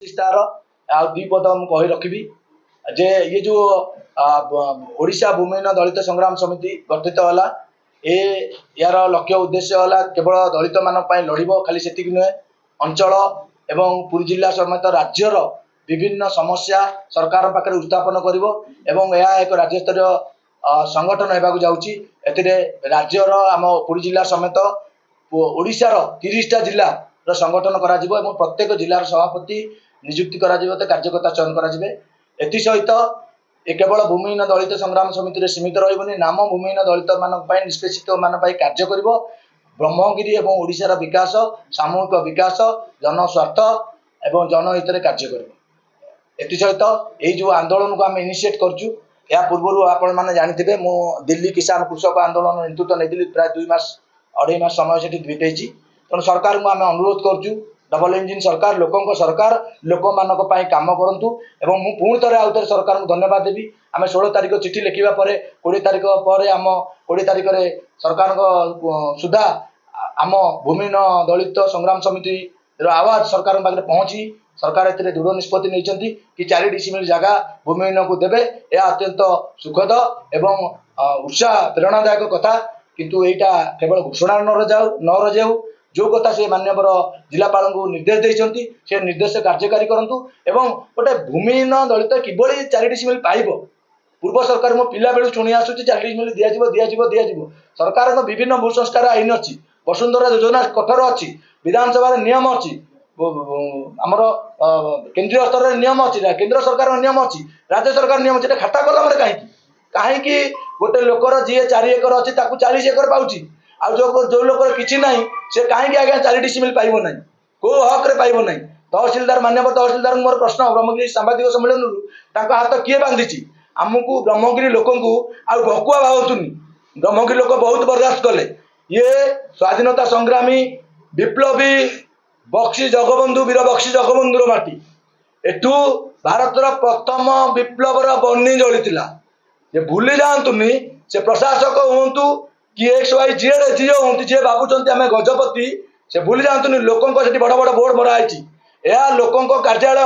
Star दुई पद मुझे कही रखी जे ये जो ओडिशा भूमिहीन दलित संग्राम समिति गठित होला यार लक्ष्य उद्देश्य होला केवल दलित मान लड़ब खाली से नुहे अंचल एवं पुरी जिला समेत राज्यर विभिन्न समस्या सरकार पाखे उत्थापन कर एक राज्य स्तरीय संगठन होगा जाऊँगी राज्यर आम पुरी जिला समेत ओडिशार 30टा जिला संगठन करा प्रत्येक जिलार सभापति नियुक्ति कार्यकर्ता चयन कर सहित ये केवल भूमिहीन दलित संग्राम समिति सीमित रही नाम भूमिहीन दलित मान निष्पेषित मान कार्य कर ब्रह्मगिरी और ओडिशार विकास सामूहिक विकास जनस्वार्थ एवं जनहित कार्य कर सहित यही जो आंदोलन को आम इनिशिएट करूँ या पूर्व आपण मैंने जानते मु दिल्ली किसान कृषक आंदोलन नेतृत्व नहीं प्राय 2 मास 2.5 मास समय से बीतई तेणु सरकार को आम अनुरोध करूँ डबल इंजिन सरकार लोकों सरकार लोक मान कम करूँ और मुझे पुणी थे आउ थे सरकार को धन्यवाद देवी आम 16 तारिख चिठी लिखा 20 तारिख पर आम 20 तारिख सरकार सुधा आम भूमिहीन दलित संग्राम समिति आवाज सरकार पाखे पहुँची सरकार ए दृढ़ निष्पत्ति नहीं कि 4 डिसिमिल जगह भूमिहीन को देवे यह अत्यंत सुखद एवं उत्साह प्रेरणादायक कथा किंतु यहाँ केवल घोषणा न रजाऊ जो कथा से मानवर जिलापाल को निर्देश देते से निर्देश कार्यकारी करूँ एवं गोटे भूमिहीन दलित किभली 4 डिसिमिल पाइब पूर्व सरकार मो पिला बेलू शुणी आसूँ 4 डिसिमिल दिज्व सरकार विभिन्न भू संस्कार आईन अच्छी वसुंधरा योजना कठोर अच्छी विधानसभा नियम अच्छी आमर केंद्रीय स्तर में नियम अच्छी केंद्र सरकार नियम अच्छी राज्य सरकार नियम अच्छी खाता कलम कहीं गोटे लोकर जी 4 एकर अच्छी 40 एकर पाँच जो लोकर किसी ना से कहीं आज्ञा 4 डिसिमिल पाइब ना कौ हक पाइब ना तहसिलदार माननीय तहसिलदार मोर प्रश्न ब्रह्मगिरी सांबादिक सम्मेलन हाथ किए बांधि आमको ब्रह्मगिरी लोक भकुआ भावतुनि ब्रह्मगिरी लोक बहुत बर्दाश्त कले ये स्वाधीनता संग्रामी विप्लवी बक्सी जगबंधु वीर बक्सी जगबंधुर माटी एठू भारतर प्रथम विप्लवर बन्नी जली ये भूली जातुनि से प्रशासक हूँ कि XYZ जी हूँ जी भावुं आम गजपति से भूली जातुनि लोकों बड़ बड़ बोर्ड मराई यह लोकों कार्यालय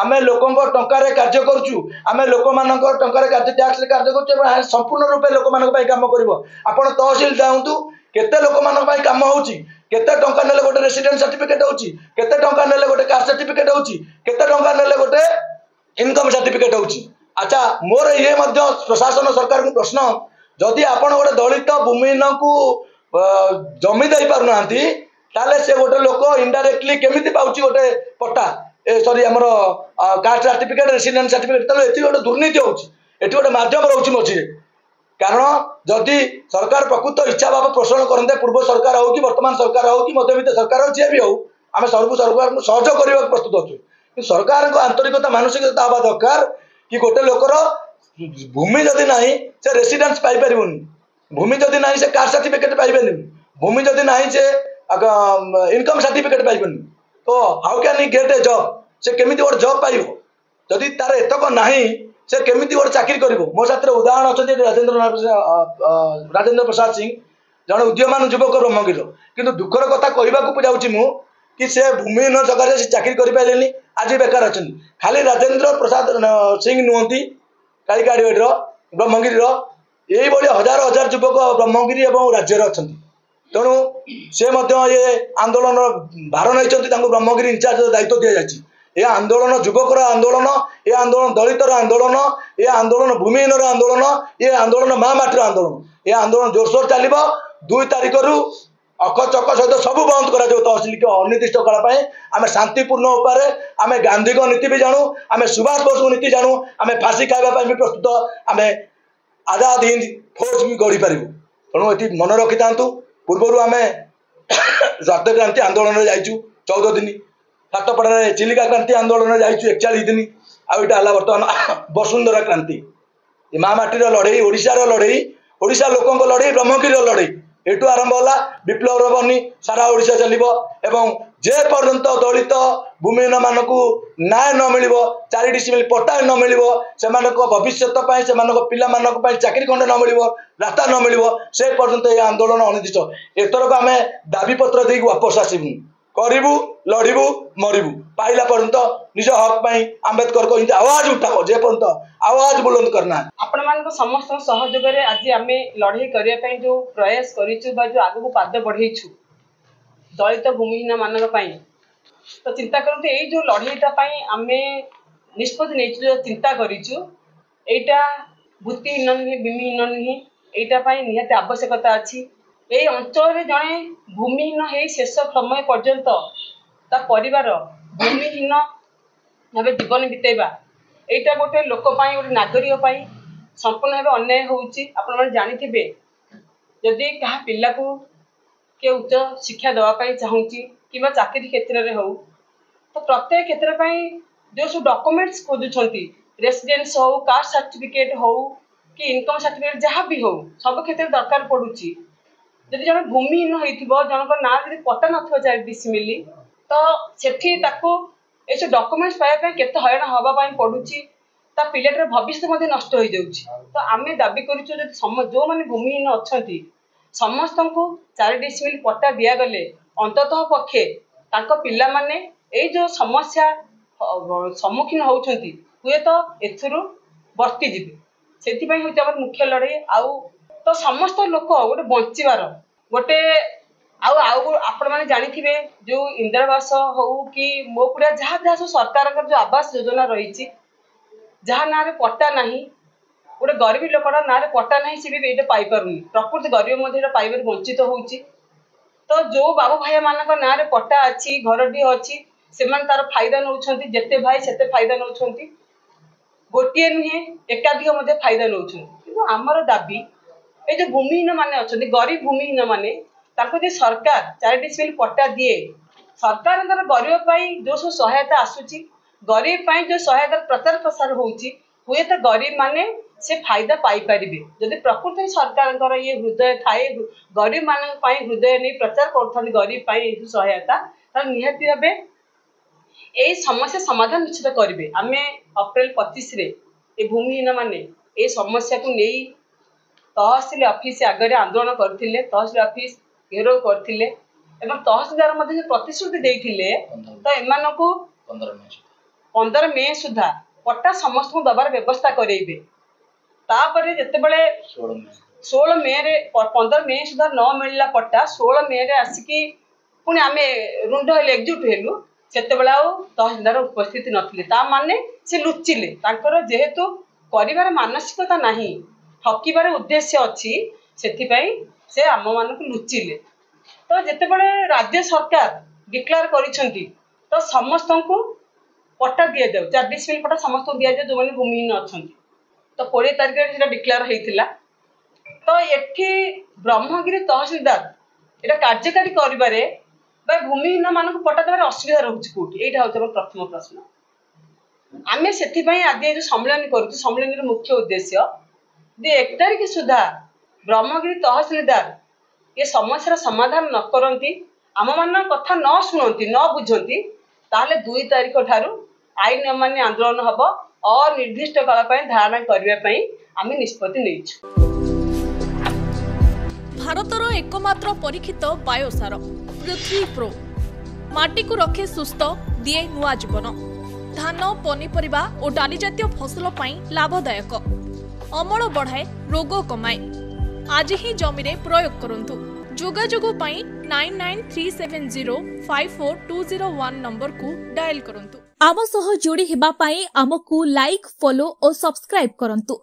आम लोकों टंकार कार्य करुँ आम लोक मान टंकार कार्य टैक्स कार्य करुँ संपूर्ण रूपे लोक मान कम कर आपण तहसिल जाऊँ केते लोक मान कम होची केते टंका नेले गोटे रेसिडेंट सर्टिफिकेट होची केते टंका नेले गोटे कास्ट सर्टिफिकेट होची केते टंका नेले गोटे इनकम सर्टिफिकेट होची। अच्छा मोर ये मध्य प्रशासन सरकार को प्रश्न जदि आपण गोटे दलित भूमिहीन को जमी दे पारना ताले से गोटे लोक इनडायरेक्टली केमिति पाउची गोटे पट्टा सॉरी हमर कास्ट सर्टिफिकेट रेसिडेंट सर्टिफिकेट ताले एति गोटे दुर्नीति होची एति गोटे माध्यम रहउची मझिरे कारण जदि सरकार प्रकृत इच्छा भाव पोषण करते पूर्व सरकार हो कि वर्तमान सरकार हो कि मध्यवित्त सरकार हो जी भी हो आम सर्व सरकार सहयोग करने प्रस्तुत अच्छे सरकार को आंतरिकता मानसिकता हवा दरकार कि गोटे लोकर भूमि जदि ना से रेसिडेंस पाइपर भूमि जदि ना से कास्ट सर्टिफिकेट पाइबेनि भूमि जदि ना से इनकम सर्टिफिकेट पाइबेनि तो how can he gate A job से केमिति गोटे जॉब पाइब जदि तार एतक नाही से केमिति गोटे चाकरी कर मो साथ उदाहरण अच्छा राजेंद्र प्रसाद सिंह जड़े उद्यमान युवक ब्रह्मगिरी किंतु दुखर कथा कहवाक जाऊँ कि से भूमिहीन जगह से चाकरी कर आज बेकार अच्छा खाली राजेंद्र प्रसाद सिंह नुहति कालिकाड़ीर ब्रह्मगिरी यही हजार हजार युवक ब्रह्मगिरी और राज्य अच्छा तेणु से ये आंदोलन भार नहीं ब्रह्मगिरी इंचार्ज दायित्व दि जाए ये आंदोलन युवकर आंदोलन ये आंदोलन दलितर आंदोलन ये आंदोलन भूमिहीन आंदोलन ये आंदोलन माँ माटीर आंदोलन ये आंदोलन जोरसोर चलो 2 तारिख रु अखचक सहित सब बंद कर तहसिल के अनिर्दिष्ट काल आम शांतिपूर्ण उपाय आम गांधी नीति भी जानू आम सुभाष बोस नीति जानू आम फांसी खाइबा भी प्रस्तुत आम आजाद हिंद फौज भी गढ़ी पारू तेणु ये मन रखी था पूर्वर आम स्वास्थ्य क्रांति आंदोलन में जाइचु 14 दिन सातपड़ा चिलिका क्रांति आंदोलन में 41 दिन आईटा बर्तमान वसुंधरा क्रांति माँ माटीर लड़ई ओडिशार लड़ई ओडिशा लोकों लड़ई ब्रह्मगिरी लड़ई एटू आरंभ होला विप्लव बनी सारा ओडिशा चलिबो एवं जे पर्यंत दलित भूमिहीन मानक न्याय न मिल 4 डिसिमिल पट्टा न मिल से भविष्य से पिला चाकरी खंड न मिल रास्ता न मिल से पर्यंत ये आंदोलन अनिर्दिष्ट एथरक आम दाबी पत्र दे वापस आसबू करिबु लड़िबु मरिबु पाइला पर्यंत निज हक पाई आंबेडकर को इनते आवाज उठाओ जे पर्यंत आवाज बुलंद करना आपण मान समस्त सहयोग रे आज आमे लड़ाई करिया पई जो प्रयास करिछु बा जो आगु पाद बढ़ेछु दलित भूमिहीन मानक पई तो चिंता करते ए जो लड़ाईटा पई आमे निष्पत्ति नेछु जो चिंता करिछु एटा बुद्धिहीन नहीं भूमिहीन नहीं एटा पई निहाती आवश्यकता अछि ए अंचल रे जणे भूमिहीन हे शेष समय पर्यंत ता परिवार भूमिहीन भाबे जीवन बितेबा एटा गोटे लोक पाई गोटे नागरिक पाई संपूर्ण भाबे अन्याय होउची आपण माने जानिथिबे यदि कहा पिल्ला को के उच्च शिक्षा देवा पाई चाहूची किबा चाकरी क्षेत्र रे हो तो प्रत्येक क्षेत्र पाई जो सब डॉक्यूमेंट्स खोजुछंती रेसिडेंस हो कास्ट सर्टिफिकेट हो कि इनकम सर्टिफिकेट जहाँ भी हो सब क्षेत्र दरकार पड़ुची जदि जन भूमिहीन होइथिबो जनक ना जदि पता नथिबो 4 डिसिमिली तो सेठी ताको एसे डॉक्यूमेंट्स पाया पे केते हयण हवा पाई पडुची ता पिलेटर भविष्य मध्ये नष्ट होई जाउची तो आमे दाबी करिछु जदि जो माने भूमिहीन अछंती समस्त को 4 डिसिमिली पट्टा दिया गले अंततः पक्षे ताको पिल्ला माने ए जो समस्या सम्मुखीन होउछंती हुए तो एथुरु बर्ती जिबे सेति पई होते हमर मुख्य लड़ाई आउ तो समस्त लोक गोटे बंचिबार गोटे आपण माने जानिथिबे जो इंदिरावास हो कि मो पुरा जहाँ जहाँ सब सरकार जो आवास योजना रही जहाँ ना रे पट्टा नहीं गोटे गरीब लोकटा ना रे पट्टा नहीं सी भी ये पाई पारुनी प्रकृति गरीब मध्य पाइबार वंचित होउची तो जो बाबू भाई मानक ना रे पट्टा अच्छी घरटी अच्छी से तार फायदा नौछंती जेते भाई सेते फायदा नौछंती गोटे नुहे एकाधिक मध्य फायदा नौछंती किंतु आमर दाबी ए जो भूमिहीन माने अछंती गरीब भूमिहीन माने ताको जे सरकार 4 डिसिमिल पट्टा दिए सरकार गरीब पाई जो सब सहायता आसुची गरीब पाई जो सहायता प्रचार प्रसार होउची हुए तो गरीब माने से फायदा पाई परिबे जदि प्रकृति सरकार ये हृदय थाए गरीब मान पाई हृदय नहीं प्रचार करथन गरीब पाई जो सहायता त निहाती भाबे ए समस्या समाधान निश्चित करिवे आमे अप्रैल 25 रे ए भूमिहीन माने ए समस्या को नेई तहसील ऑफिस आगे आंदोलन करथिले तहसील ऑफिस घेराव करथिले एवं तहसीलदार मध्ये प्रतिश्रुति देइथिले तो एमान को 15 मे सुधा पट्टा समस्त को दबार व्यवस्था करेइबे तापरे जते बेले 16 मे रे 15 मे सुधा न मिलला पट्टा 16 मे रे आसिकी पुनी आमे रुंड हेले एकजुट हेलु सेते बेला तहसीलदार उपस्थित नथिले ता माने से लुचिले तांकर जेहेतु परिवार मानसिकता नाही ठकीबार उद्देश्य अच्छी से से आम मान को लुचिले तो जिते बड़े राज्य सरकार डिक्लेयर करिसेंती तो समस्त को पट्टा दि जाऊ 4 डिसिमिल पट्टा समस्त दि जाऊ जो मैंने भूमिहीन अच्छी तो 20 तारिख से डिक्लेयर होता तो ये ब्रह्मगिरी तहसीलदार ये कार्यकारी करिबारे भूमिहीन मान पट्टा देवार असुविधा रोचे कौटी यहाँ हूँ प्रथम प्रश्न आम से आज जो सम्मेलन कर सम्मेलन मुख्य उद्देश्य 1 तारिख सुधा ब्रह्मगिरी तहसीलदार ये समस्या समाधान न करती आम मान कथा न शुणती न बुझती ताले 2 तारिख ठारू आईन अमान्य आंदोलन हम अनिर्दिष्ट काल धारणा करने आम निष्पत्ति नहीं। भारतर एकमात्र परीक्षित बायोसार पृथ्वी प्रो माटी को रखे सुस्थ दिए नुआ जीवन धान पनीपरिबा और डाली जातीय फसल पाई लाभदायक अमल बढ़ाए रोग कमाए आज ही जमी रे प्रयोग करंतु जोगाजोग पाई 9937054201 नंबर को डायल करंतु आम सह जोड़ी हेबा पाई आमको लाइक फॉलो और सब्सक्राइब करंतु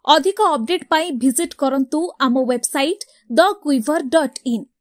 अधिक अपडेट पाई विजिट करंतु आम वेबसाइट thequiver.in